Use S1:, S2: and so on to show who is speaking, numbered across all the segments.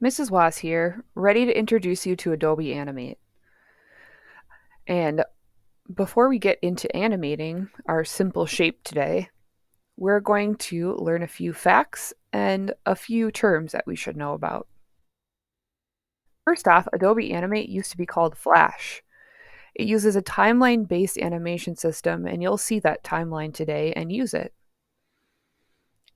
S1: Mrs. Was here, ready to introduce you to Adobe Animate. And before we get into animating our simple shape today, we're going to learn a few facts and a few terms that we should know about. First off, Adobe Animate used to be called Flash. It uses a timeline based animation system, and you'll see that timeline today and use it.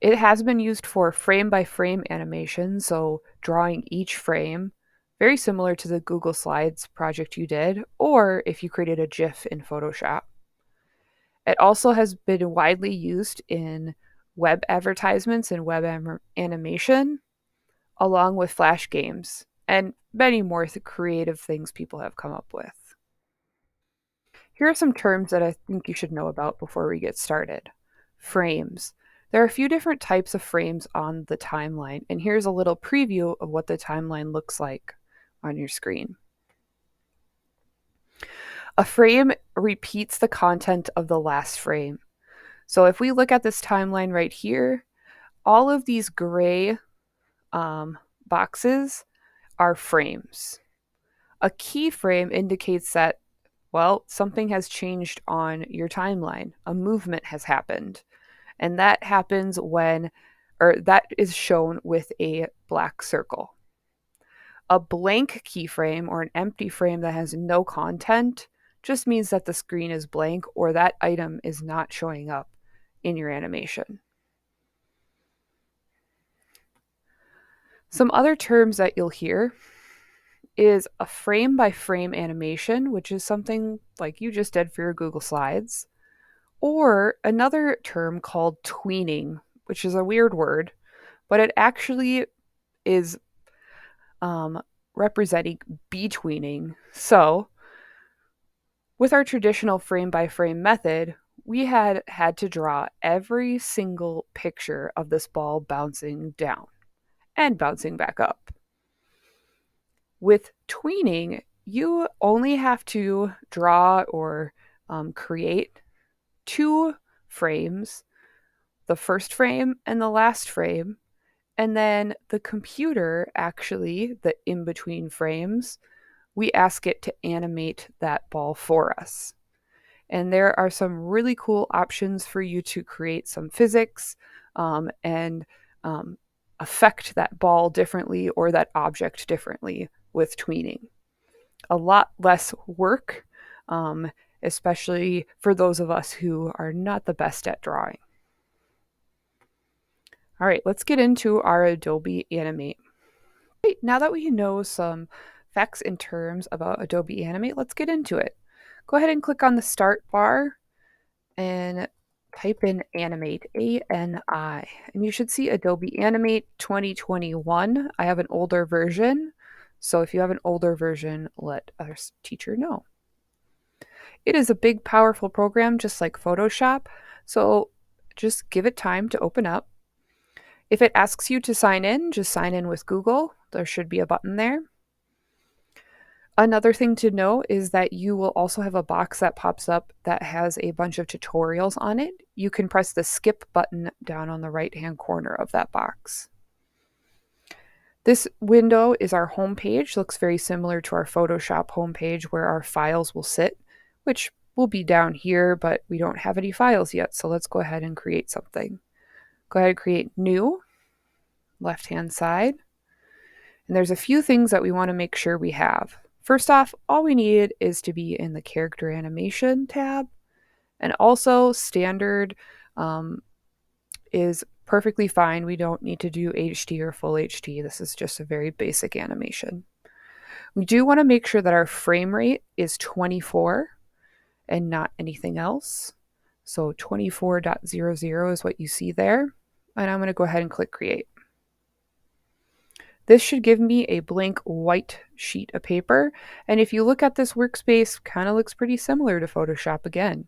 S1: It has been used for frame by frame animation, so drawing each frame, very similar to the Google Slides project you did, or if you created a GIF in Photoshop. It also has been widely used in web advertisements and animation, along with Flash games, and many more creative things people have come up with. Here are some terms that I think you should know about before we get started. Frames. There are a few different types of frames on the timeline, and here's a little preview of what the timeline looks like on your screen. A frame repeats the content of the last frame. So if we look at this timeline right here, all of these gray boxes are frames. A keyframe indicates that, well, something has changed on your timeline. A movement has happened. And that happens when, or that is shown with a black circle. A blank keyframe or an empty frame that has no content just means that the screen is blank or that item is not showing up in your animation. Some other terms that you'll hear is a frame by frame animation, which is something like you just did for your Google Slides, or another term called tweening, which is a weird word, but it actually is representing betweening. So, with our traditional frame by frame method, we had to draw every single picture of this ball bouncing down and bouncing back up. With tweening, you only have to draw or create two frames, the first frame and the last frame, and then the computer actually, the in between frames, we ask it to animate that ball for us. And there are some really cool options for you to create some physics and affect that ball differently or that object differently with tweening. A lot less work, especially for those of us who are not the best at drawing. All right, let's get into our Adobe Animate. Right, now that we know some facts and terms about Adobe Animate, let's get into it. Go ahead and click on the Start bar and type in Animate, A-N-I, and you should see Adobe Animate 2021. I have an older version, so if you have an older version, let our teacher know. It is a big, powerful program, just like Photoshop, so just give it time to open up. If it asks you to sign in, just sign in with Google. There should be a button there. Another thing to know is that you will also have a box that pops up that has a bunch of tutorials on it. You can press the skip button down on the right-hand corner of that box. This window is our home page. Looks very similar to our Photoshop homepage where our files will sit, which will be down here, but we don't have any files yet, so let's go ahead and create something. Go ahead and create new, left-hand side. And there's a few things that we want to make sure we have. First off, all we need is to be in the character animation tab. And also standard is perfectly fine. We don't need to do HD or full HD. This is just a very basic animation. We do want to make sure that our frame rate is 24 and not anything else. So 24.00 is what you see there. And I'm going to go ahead and click create. This should give me a blank white sheet of paper. And if you look at this workspace, kind of looks pretty similar to Photoshop again.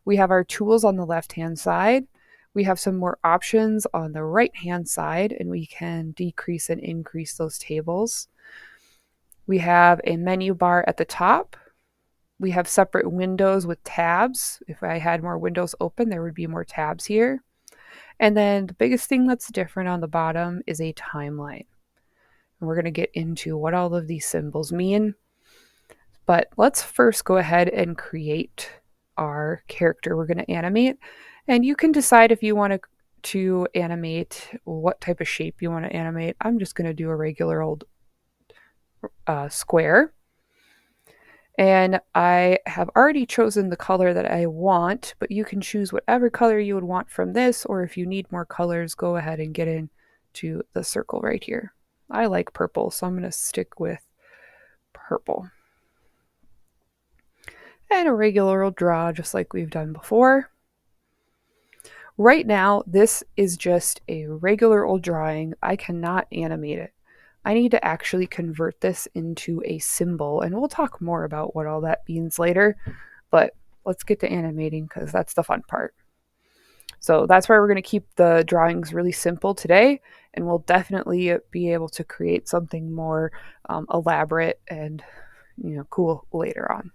S1: We have our tools on the left-hand side. We have some more options on the right-hand side, and we can decrease and increase those tables. We have a menu bar at the top. We have separate windows with tabs. If I had more windows open, there would be more tabs here. And then the biggest thing that's different on the bottom is a timeline. And we're going to get into what all of these symbols mean. But let's first go ahead and create our character we're going to animate. And you can decide if you want to animate what type of shape you want to animate. I'm just going to do a regular old square. And I have already chosen the color that I want, but you can choose whatever color you would want from this, or if you need more colors, go ahead and get into the circle right here. I like purple, so I'm going to stick with purple. And a regular old draw, just like we've done before. Right now, this is just a regular old drawing. I cannot animate it. I need to actually convert this into a symbol, and we'll talk more about what all that means later, but let's get to animating because that's the fun part. So that's why we're going to keep the drawings really simple today, and we'll definitely be able to create something more elaborate and cool later on.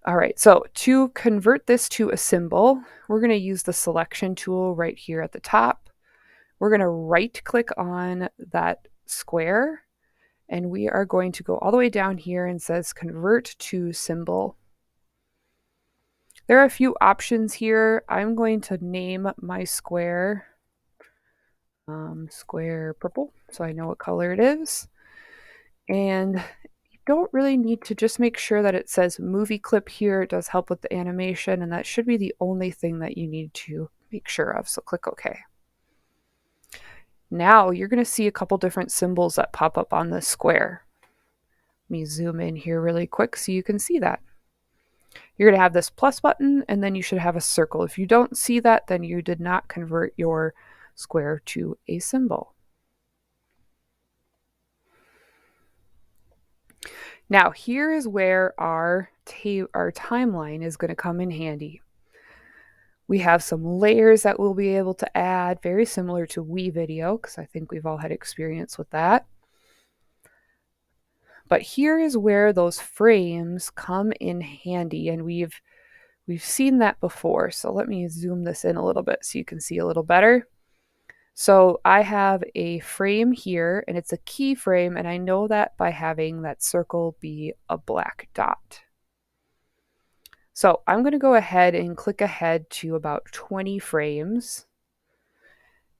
S1: All right, so to convert this to a symbol, we're going to use the selection tool right here at the top. We're going to right click on that square, and we are going to go all the way down here and says convert to symbol. There are a few options here. I'm going to name my square square purple, so I know what color it is. And you don't really need to, just make sure that it says movie clip here. It does help with the animation, and that should be the only thing that you need to make sure of. So click OK. Now you're going to see a couple different symbols that pop up on this square. Let me zoom in here really quick so you can see that. You're going to have this plus button, and then you should have a circle. If you don't see that, then you did not convert your square to a symbol. Now, here is where our timeline is going to come in handy. We have some layers that we'll be able to add, very similar to WeVideo, because I think we've all had experience with that. But here is where those frames come in handy, and we've seen that before. So let me zoom this in a little bit so you can see a little better. So I have a frame here, and it's a keyframe, and I know that by having that circle be a black dot. So I'm going to go ahead and click ahead to about 20 frames,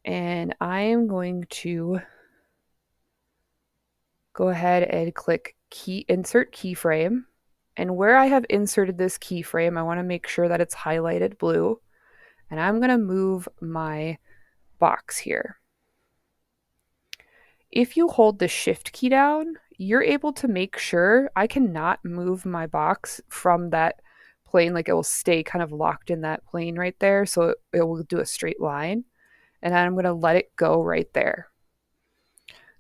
S1: and I am going to go ahead and click insert keyframe. And where I have inserted this keyframe, I want to make sure that it's highlighted blue, and I'm going to move my box here. If you hold the shift key down, you're able to make sure I cannot move my box from that plane. Like, it will stay kind of locked in that plane right there. So it will do a straight line, and I'm going to let it go right there.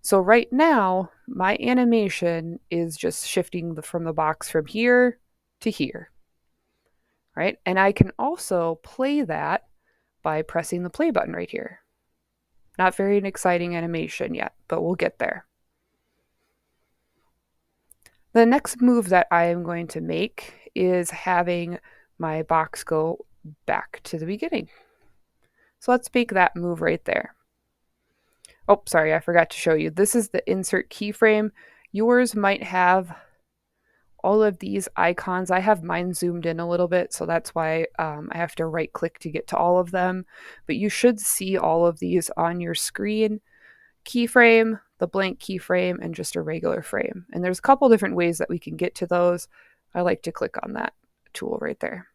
S1: So right now, my animation is just shifting from the box from here to here, right? And I can also play that by pressing the play button right here. Not very an exciting animation yet, but we'll get there. The next move that I am going to make is having my box go back to the beginning. So let's make that move right there. Oh, sorry, I forgot to show you. This is the insert keyframe. Yours might have all of these icons. I have mine zoomed in a little bit, so that's why I have to right click to get to all of them. But you should see all of these on your screen. Keyframe, the blank keyframe, and just a regular frame. And there's a couple different ways that we can get to those. I like to click on that tool right there.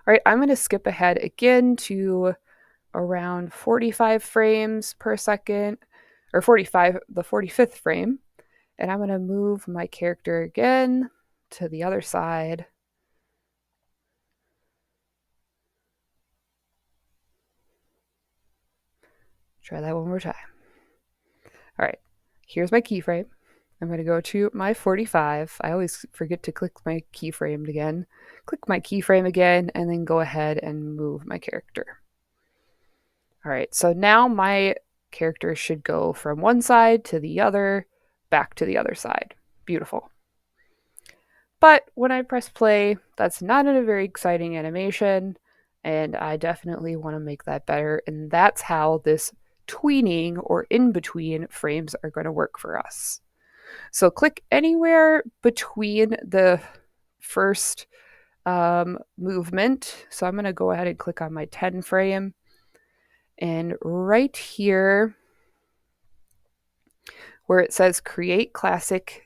S1: All right, I'm going to skip ahead again to around 45 frames per second, or 45, the 45th frame. And I'm going to move my character again to the other side. Try that one more time. All right, here's my keyframe. I'm going to go to my 45. I always forget to click my keyframe again. Click my keyframe again, and then go ahead and move my character. All right, so now my character should go from one side to the other, back to the other side. Beautiful. But when I press play, that's not a very exciting animation, and I definitely want to make that better. And that's how this tweening or in between frames are going to work for us. So click anywhere between the first movement. So I'm going to go ahead and click on my 10 frame. And right here, where it says create classic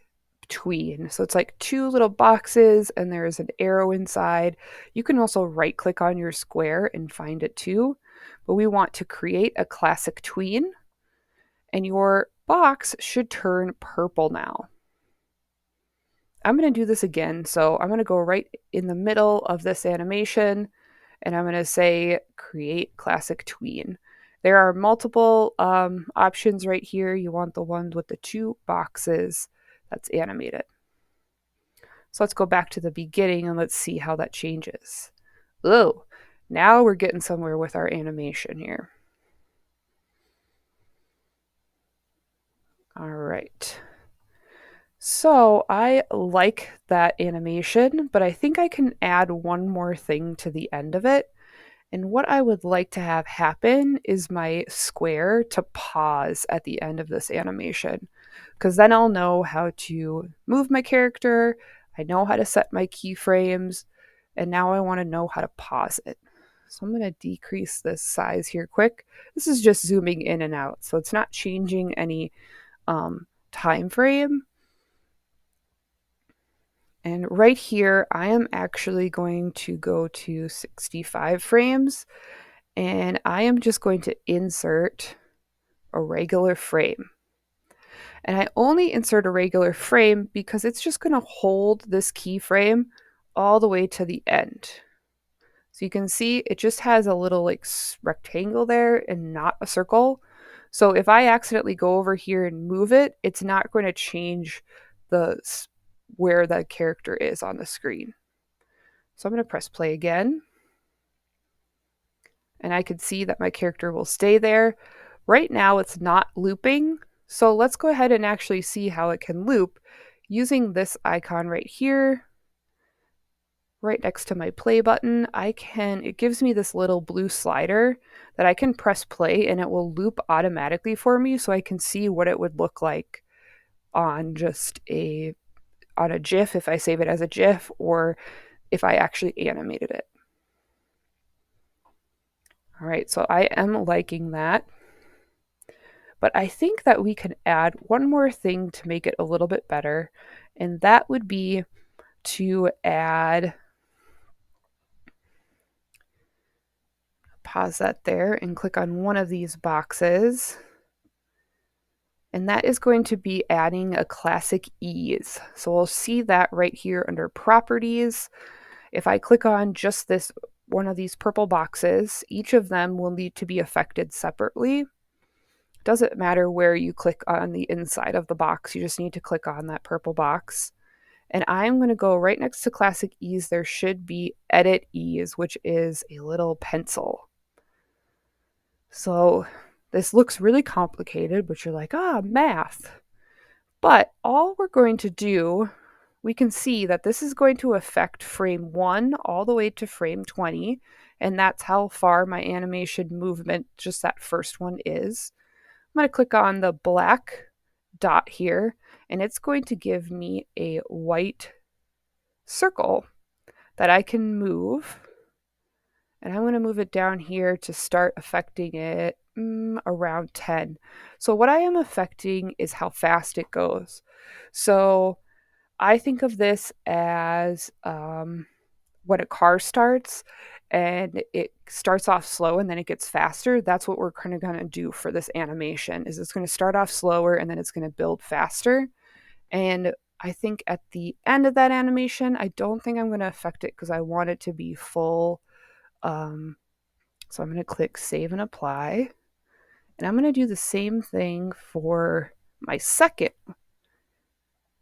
S1: tween. So it's like two little boxes and there's an arrow inside. You can also right click on your square and find it too. But we want to create a classic tween and your box should turn purple now. I'm going to do this again. So I'm going to go right in the middle of this animation and I'm going to say create classic tween. There are multiple options right here. You want the ones with the two boxes that's animated. So let's go back to the beginning and let's see how that changes. Oh, now we're getting somewhere with our animation here. All right. So I like that animation, but I think I can add one more thing to the end of it. And what I would like to have happen is my square to pause at the end of this animation, because then I'll know how to move my character. I know how to set my keyframes, and now I want to know how to pause it. So I'm going to decrease this size here quick. This is just zooming in and out, so it's not changing any time frame. And right here, I am actually going to go to 65 frames and I am just going to insert a regular frame. And I only insert a regular frame because it's just going to hold this keyframe all the way to the end. So you can see it just has a little like rectangle there and not a circle. So if I accidentally go over here and move it, it's not going to change the where the character is on the screen. So I'm going to press play again. And I can see that my character will stay there. Right now it's not looping. So let's go ahead and actually see how it can loop using this icon right here. Right next to my play button, it gives me this little blue slider that I can press play and it will loop automatically for me so I can see what it would look like on on a GIF if I save it as a GIF or if I actually animated it. All right, so I am liking that. But I think that we can add one more thing to make it a little bit better, and that would be to pause that there and click on one of these boxes. And that is going to be adding a classic ease. So we'll see that right here under properties. If I click on just this one of these purple boxes, each of them will need to be affected separately. Doesn't matter where you click on the inside of the box, you just need to click on that purple box. And I'm going to go right next to classic ease. There should be edit ease, which is a little pencil. So this looks really complicated, but you're like, math. But all we're going to do, we can see that this is going to affect frame 1 all the way to frame 20. And that's how far my animation movement, just that first one, is. I'm going to click on the black dot here, and it's going to give me a white circle that I can move. And I'm going to move it down here to start affecting it around 10. So what I am affecting is how fast it goes. So I think of this as when a car starts and it starts off slow and then it gets faster. That's what we're kind of going to do for this animation is it's going to start off slower and then it's going to build faster. And I think at the end of that animation, I don't think I'm going to affect it because I want it to be full. So I'm going to click save and apply. And I'm going to do the same thing for my second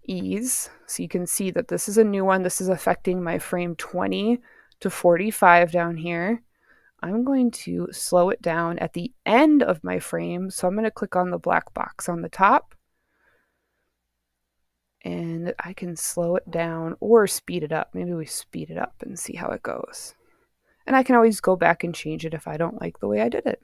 S1: ease. So you can see that this is a new one. This is affecting my frame 20 to 45 down here. I'm going to slow it down at the end of my frame. So I'm going to click on the black box on the top. And I can slow it down or speed it up. Maybe we speed it up and see how it goes. And I can always go back and change it if I don't like the way I did it.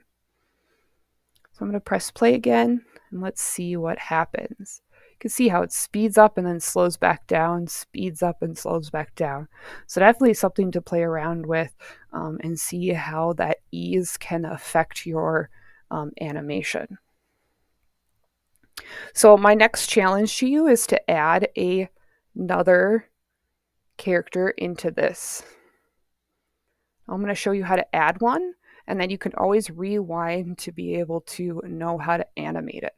S1: So I'm going to press play again and let's see what happens. You can see how it speeds up and then slows back down, speeds up and slows back down. So definitely something to play around with and see how that ease can affect your animation. So my next challenge to you is to add another character into this. I'm going to show you how to add one, and then you can always rewind to be able to know how to animate it.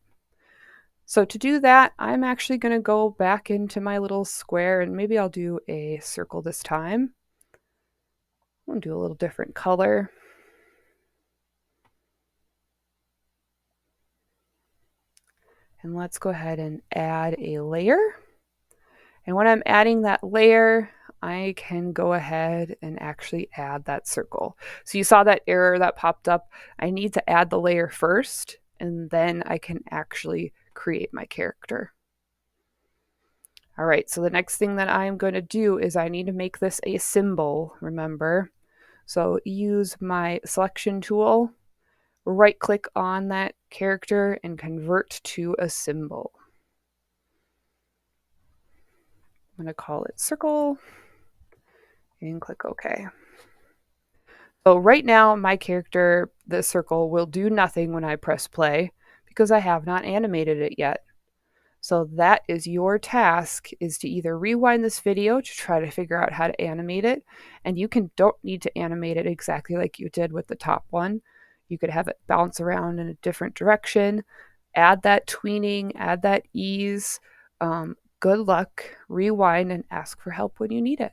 S1: So to do that, I'm actually going to go back into my little square, and maybe I'll do a circle this time. I'll do a little different color. And let's go ahead and add a layer. And when I'm adding that layer, I can go ahead and actually add that circle. So you saw that error that popped up. I need to add the layer first, and then I can actually create my character. All right, so the next thing that I'm going to do is I need to make this a symbol, remember? So use my selection tool, right click on that character and convert to a symbol. I'm going to call it circle and click OK. So right now my character, the circle, will do nothing when I press play because I have not animated it yet. So that is your task, is to either rewind this video to try to figure out how to animate it. And you don't need to animate it exactly like you did with the top one. You could have it bounce around in a different direction, add that tweening, add that ease. Good luck, rewind, and ask for help when you need it.